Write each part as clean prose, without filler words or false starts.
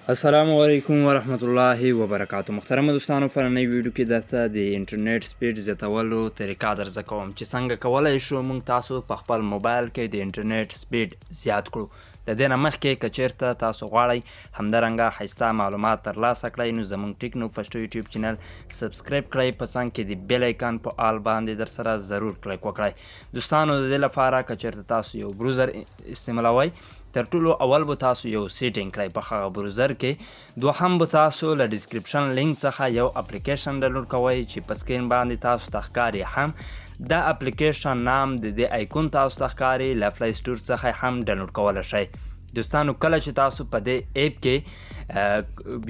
السلام علیکم ورحمت الله وبرکاتو. محترم دوستانو، په نننۍ ویډیو کې درته د انټرنیټ سپیډ زیاتولو طریقه درزده کوم چې څنګه کولی شو موږ تاسو په خپل موبایل کې د انټرنیټ سپیډ زیات کړو. د دې نه مخکې که چیرته تاسو غواړئ همدارنګه ښایسته معلومات ترلاسه کړئ نو زموږ ټیکنو پښتو یوټیوب چینل سبسکرایب کړئ، په څنګ کې د بیل ایکان په آل باندې در سره ضرور کلیک وکړئ. دوستانو، د دې لپاره که چیرته تاسو یو بروزر استعمالوئ، تر ټولو اول به تاسو یو سیټینګ کړئ په هغه بروزر کې. دوهم به تاسو له ډسکرپشن لینک څخه یو اپلیکیشن ډاونلوډ کوئ چې په سکرین باندې تاسو ته ښکاري. هم دا اپلیکیشن نام د دې ایکون تاسو ته ښکاري، له پلی سټور څخه هم ډاونلوډ کولی شئ. دوستانو، کله چې تاسو په دې ایپ کې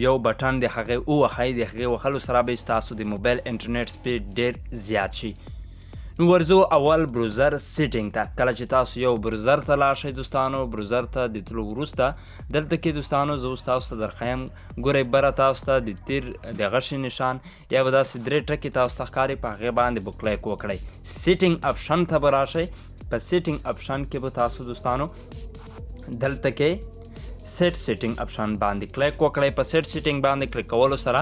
یو بټن د هغې ووهئ، د هغې وهلو سره به ستاسو د موبایل انټرنیټ سپیډ ډېر زیات شي. نو ورځو اول بروزر سیټینګ ته. کله چې تاسو یو بروزر ته لاړ شئ دوستانو، بروزر ته د تلو وروسته دلته کې دوستانو زه اوس تاسو ته درښیم، ګورئ بره تاسو ته د تیر د غشي نشان یا به داسې درې ټکي تاسو ته ښکاري، په هغې باندې به کلیک وکړئ. سیټینګ اپشن ته به راشئ. په سیټینګ اپشن کې به تاسو دوستانو دلته کې سیټ سیټینګ اپشن باندې کلیک وکړئ. په سیټ سیټینګ باندې کلیک کولو سره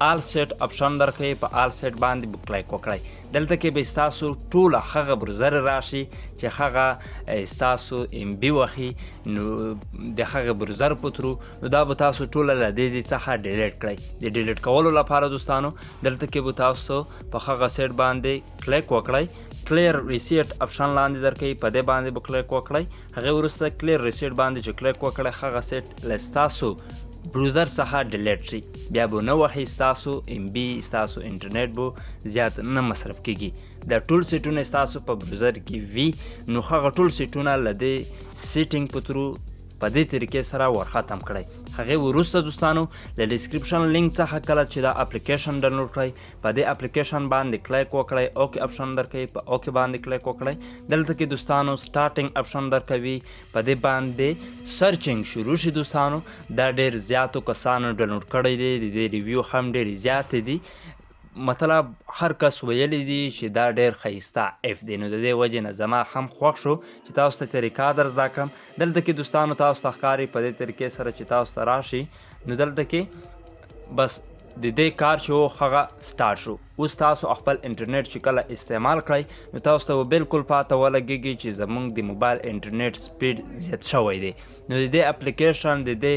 آل سیټ اپشن درکوي، په آل سیټ باندې به کلیک وکړئ. دلته کې به ستاسو ټوله هغه بروزر راشي چې هغه ستاسو ام بي وخي، نو د هغه بروزر په ترو نو دا به تاسو ټوله له دې ځای څخه ډیلیټ کړئ. د ډیلیټ کولو لپاره دوستانو دلته کې به تاسو په هغه سیټ باندې کلیک وکړئ. کلیر ریسیټ اپشن لاندې درکوي، په دې باندې به کلیک وکړئ. هغې وروسته کلیر ریسیټ باندې چې کلیک وکړئ، هغه سیټ له ستاسو بروزر څخه ډیلیټ شي، بیا به نه وهي، ستاسو ام بي ستاسو انټرنیټ به زیات نه مصرف کیږي. دا ټول سیټونه ستاسو په بروزر کې وي، نو هغه ټول سیټونه له دې سیټینګ په ترو په دې طریقې سره ورختم کړئ. هغې وروسته دوستانو له ډسکرپشن لینک څخه کله چې دا اپلیکیشن ډاونلوډ کړئ، په دې اپلیکیشن باندې کلیک وکړئ. اوکې اپشن درکوي، په اوکې باندې کلیک وکړئ. دلته کې دوستانو سټارټینګ اپشن درکوي، په دې باندې سرچینګ شروع شي. دوستانو، دا ډېر زیاتو کسانو ډاونلوډ کړی دی، د دې ریویو هم ډېرې زیاتې دي. مطلب هر کس ویلی دی چې دا ډېر ښایسته ایپ دی، نو د دې وجې نه زما هم خوښ شو چې تاسو ته طریقه در زده کړم. دلته کې دوستانو تاسو ته ښکاري په دې طریقې سره چې تاسو ته راشي، نو دلته کې بس د دې کار چې و هغه سټارټ شو. اوس تاسو خپل انټرنیټ چې کله استعمال کړئ، نو تاسو ته به بالکل پاته ولګېږي چې زموږ د موبایل انټرنیټ سپیډ زیات شوی دی. نو د دې اپلیکیشن د دې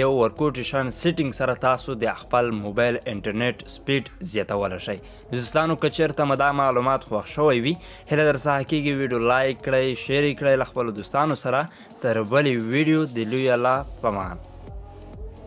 یو ورکوټیشن سیټینګ سره تاسو د خپل موبایل انټرنیټ سپیډ زیاتولی شئ. دوستانو، که چېرته مو دا معلومات خوښ شوی وي، هیله در څخه کېږي ویډیو لایک کړئ، شیر یې کړئ له خپلو دوستانو سره. تر بلې ویډیو د لوی الله په امان.